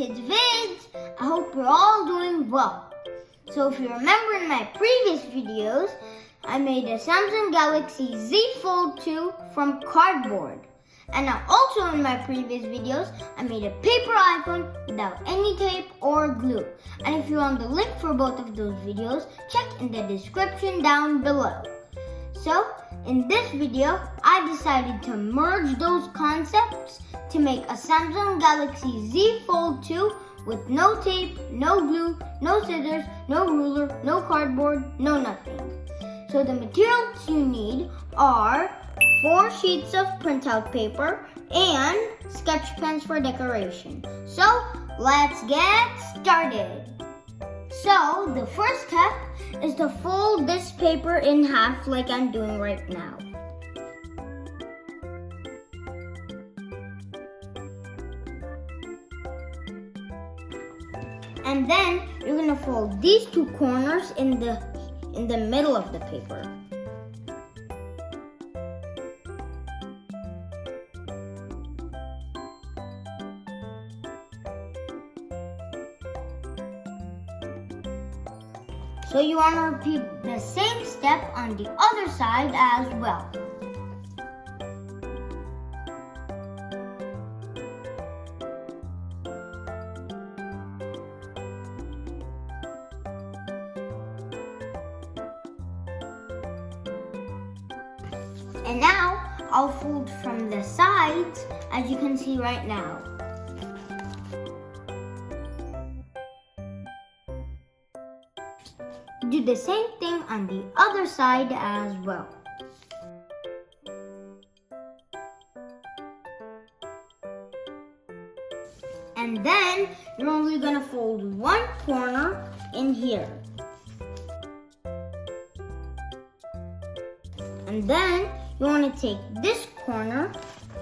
Kidz Vidz. I hope you're all doing well. So if you remember in my previous videos, I made a Samsung Galaxy Z Fold 2 from cardboard. And now also in my previous videos, I made a paper iPhone without any tape or glue. And if you want the link for both of those videos, check in the description down below. So in this video, I decided to merge those concepts to make a Samsung Galaxy Z Fold 2 with no tape, no glue, no scissors, no ruler, no cardboard, no nothing. So the materials you need are 4 sheets of printout paper and sketch pens for decoration. So let's get started. So the first step is to fold this paper in half like I'm doing right now. And then you're gonna fold these two corners in the middle of the paper. So you want to repeat the same step on the other side as well. And now I'll fold from the sides, as you can see right now. Do the same thing on the other side as well. And then you're only going to fold one corner in here. And then you want to take this corner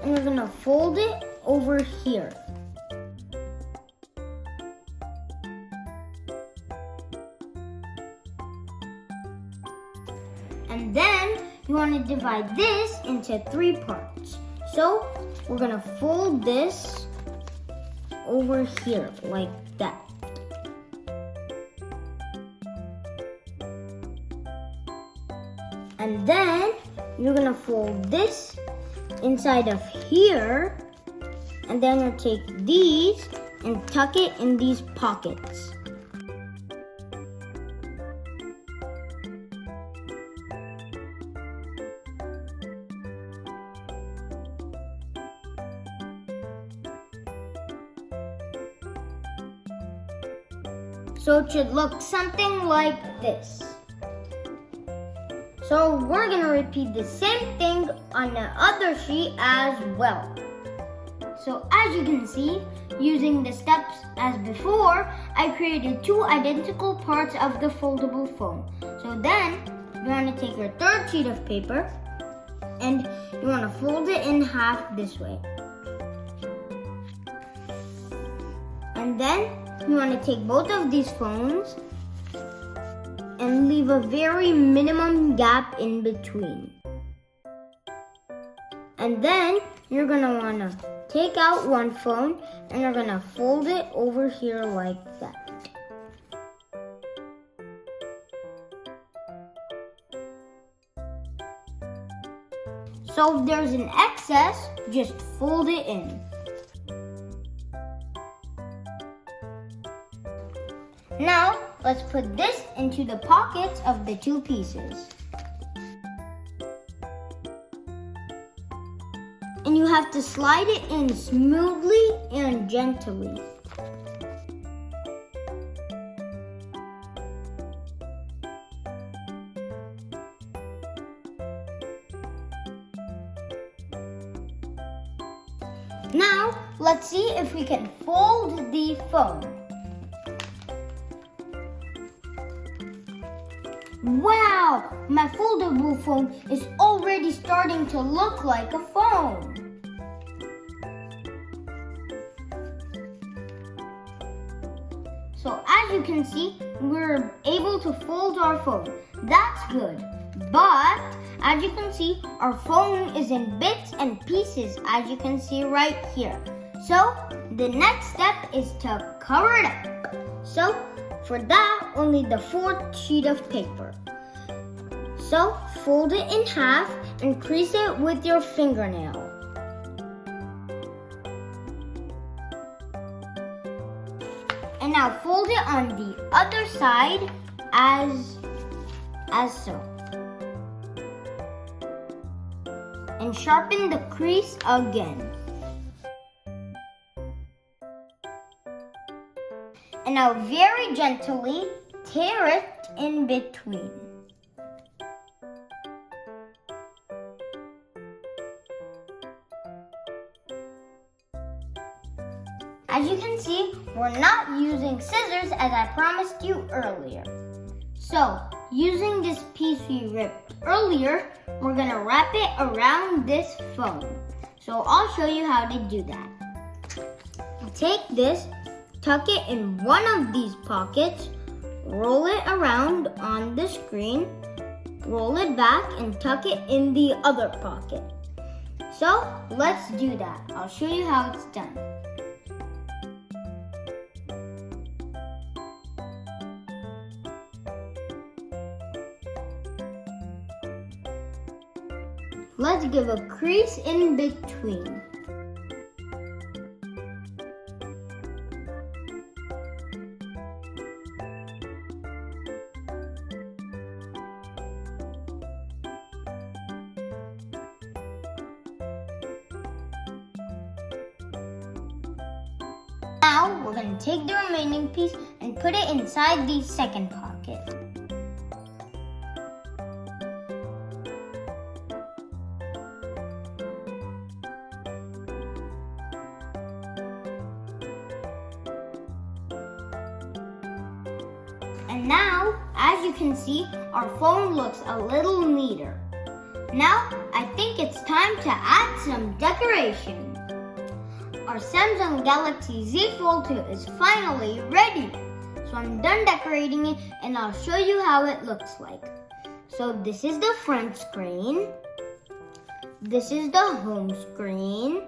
and you're going to fold it over here. And then you want to divide this into 3 parts. So we're going to fold this over here like that. And then you're going to fold this inside of here. And then you'll take these and tuck it in these pockets. So it should look something like this. So we're going to repeat the same thing on the other sheet as well. So as you can see, using the steps as before, I created 2 identical parts of the foldable phone. So then you want to take your 3rd sheet of paper and you want to fold it in half this way. And then you want to take both of these phones and leave a very minimum gap in between. And then you're going to want to take out one phone and you're going to fold it over here like that. So if there's an excess, just fold it in. Now, let's put this into the pockets of the 2 pieces. And you have to slide it in smoothly and gently. Now, let's see if we can fold the phone. Wow! My foldable phone is already starting to look like a phone. So as you can see, we're able to fold our phone. That's good. But as you can see, our phone is in bits and pieces, as you can see right here. So the next step is to cover it up. So for that, only the fourth sheet of paper. So fold it in half and crease it with your fingernail. And now fold it on the other side as so. And sharpen the crease again. And now very gently tear it in between. As you can see, we're not using scissors as I promised you earlier. So, using this piece we ripped earlier, we're gonna wrap it around this foam. So I'll show you how to do that. Take this, tuck it in one of these pockets, roll it around on the screen, roll it back and tuck it in the other pocket. So let's do that. I'll show you how it's done. Let's give a crease in between. Now we're going to take the remaining piece and put it inside the second pocket. And now, as you can see, our phone looks a little neater. Now, I think it's time to add some decoration. Our Samsung Galaxy Z Fold 2 is finally ready. So I'm done decorating it and I'll show you how it looks like. So this is the front screen. This is the home screen.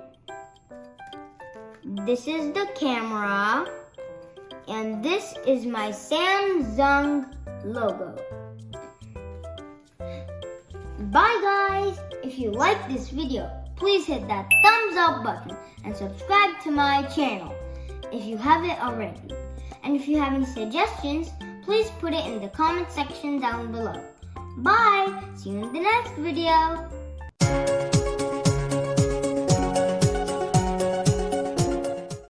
This is the camera. And this is my Samsung logo. Bye guys! If you like this video, please hit that thumbs up button and subscribe to my channel if you haven't already. And if you have any suggestions, please put it in the comment section down below. Bye! See you in the next video.